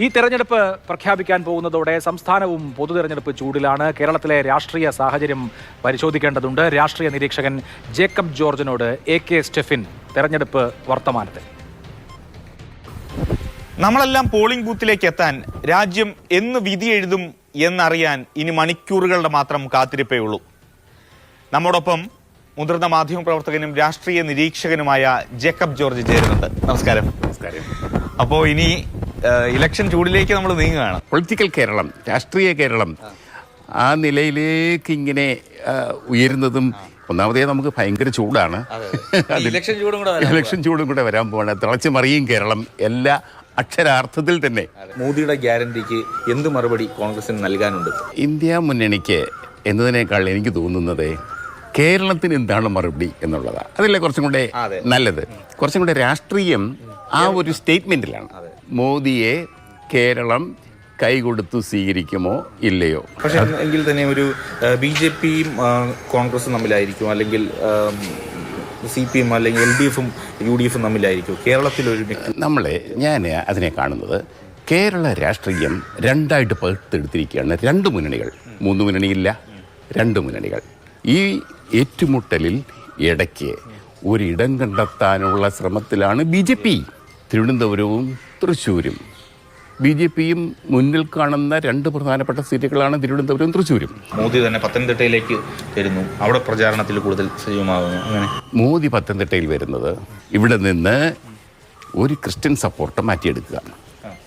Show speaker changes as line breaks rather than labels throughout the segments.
ഈ തെരഞ്ഞെടുപ്പ് പ്രഖ്യാപിക്കാൻ പോകുന്നതോടെ സംസ്ഥാനവും പൊതുതെരഞ്ഞെടുപ്പ് ചൂടിലാണ്. കേരളത്തിലെ രാഷ്ട്രീയ സാഹചര്യം പരിശോധിക്കേണ്ടതുണ്ട്. രാഷ്ട്രീയ നിരീക്ഷകൻ ജേക്കബ് ജോർജിനോട് AK സ്റ്റെഫിൻ തെരഞ്ഞെടുപ്പ് വർത്തമാനത്തിൽ.
നമ്മളെല്ലാം പോളിംഗ് ബൂത്തിലേക്ക് എത്താൻ രാജ്യം എന്ന് വിധി എഴുതും എന്നറിയാൻ ഇനി മണിക്കൂറുകളുടെ മാത്രം കാത്തിരിപ്പേ ഉള്ളൂ. നമ്മോടൊപ്പം മുതിർന്ന മാധ്യമപ്രവർത്തകനും രാഷ്ട്രീയ നിരീക്ഷകനുമായ ജേക്കബ് ജോർജ് ചേരുന്നുണ്ട്. നമസ്കാരം. അപ്പോൾ ഇനി ഇലക്ഷൻ ചൂടിലേക്ക് നമ്മൾ നീങ്ങുകയാണ്.
പൊളിറ്റിക്കൽ കേരളം, രാഷ്ട്രീയ കേരളം ആ നിലയിലേക്ക് ഇങ്ങനെ ഉയരുന്നതും ഒന്നാമതേ നമുക്ക് ഭയങ്കര ചൂടാണ്. ഇലക്ഷൻ ചൂടും കൂടെ വരാൻ പോവാണ്. തിളച്ചു മറിയും കേരളം എല്ലാ അക്ഷരാർത്ഥത്തിൽ തന്നെ.
മോദിയുടെ ഗ്യാരണ്ടിക്ക് എന്ത് മറുപടി കോൺഗ്രസിന് നൽകാനുണ്ട്?
ഇന്ത്യ മുന്നണിക്ക് എന്നതിനേക്കാൾ എനിക്ക് തോന്നുന്നത് കേരളത്തിന് എന്താണ് മറുപടി എന്നുള്ളതാണ്. അതല്ലേ കുറച്ചും കൂടെ നല്ലത്. കുറച്ചും കൂടെ രാഷ്ട്രീയം ആ ഒരു സ്റ്റേറ്റ്മെന്റിലാണ്. മോദിയെ കേരളം കൈകൊടുത്തു സ്വീകരിക്കുമോ ഇല്ലയോ?
പക്ഷെ എങ്കിൽ തന്നെ ഒരു BJPയും കോൺഗ്രസും തമ്മിലായിരിക്കും, അല്ലെങ്കിൽ CPM അല്ലെങ്കിൽ LDFും UDFും തമ്മിലായിരിക്കും കേരളത്തിലൊരു.
ഞാൻ അതിനെ കാണുന്നത് കേരള രാഷ്ട്രീയം രണ്ടായിട്ട് പകുത്തെടുത്തിരിക്കുകയാണ്. രണ്ട് മുന്നണികൾ, 3 മുന്നണിയില്ല, 2 മുന്നണികൾ. ഈ ഏറ്റുമുട്ടലിൽ ഇടയ്ക്ക് ഒരിടം കണ്ടെത്താനുള്ള ശ്രമത്തിലാണ് BJP. തിരുവനന്തപുരവും തൃശ്ശൂരും. BJPയും മുന്നിൽ കാണുന്ന 2 പ്രധാനപ്പെട്ട സീറ്റുകളാണ് തിരുവനന്തപുരവും തൃശ്ശൂരും.
മോദി തന്നെ പത്തനംതിട്ടയിലേക്ക് വരുന്നു, അവിടെ പ്രചാരണത്തിൽ കൂടുതൽ സജീവമാകുന്നു. അങ്ങനെ
മോദി പത്തനംതിട്ടയിൽ വരുന്നത് ഇവിടെ നിന്ന് ഒരു ക്രിസ്ത്യൻ സപ്പോർട്ട് മാറ്റിയെടുക്കുക.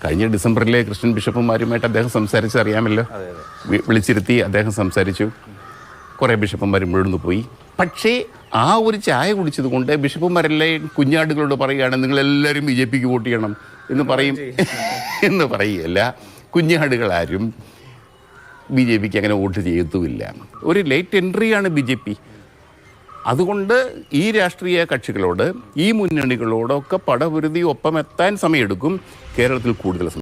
കഴിഞ്ഞ ഡിസംബറിലെ ക്രിസ്ത്യൻ ബിഷപ്പുമാരുമായിട്ട് അദ്ദേഹം സംസാരിച്ചറിയാമല്ലോ. വിളിച്ചിരുത്തി അദ്ദേഹം സംസാരിച്ചു. കുറേ ബിഷപ്പുമാർ മുഴുവൻ പോയി. പക്ഷേ ആ ഒരു ചായ കുടിച്ചത് കൊണ്ട് ബിഷപ്പുമാരെല്ലാം കുഞ്ഞാടുകളോട് പറയുകയാണ് നിങ്ങളെല്ലാവരും BJPക്ക് വോട്ട് ചെയ്യണം എന്ന് പറയുകയല്ല. കുഞ്ഞാടുകളാരും BJPക്ക് അങ്ങനെ വോട്ട് ചെയ്യത്തുമില്ല. ഒരു ലേറ്റ് എൻട്രിയാണ് BJP. അതുകൊണ്ട് ഈ രാഷ്ട്രീയ കക്ഷികളോട്, ഈ മുന്നണികളോടൊക്കെ പടപൊരുതി ഒപ്പമെത്താൻ സമയമെടുക്കും. കേരളത്തിൽ കൂടുതൽ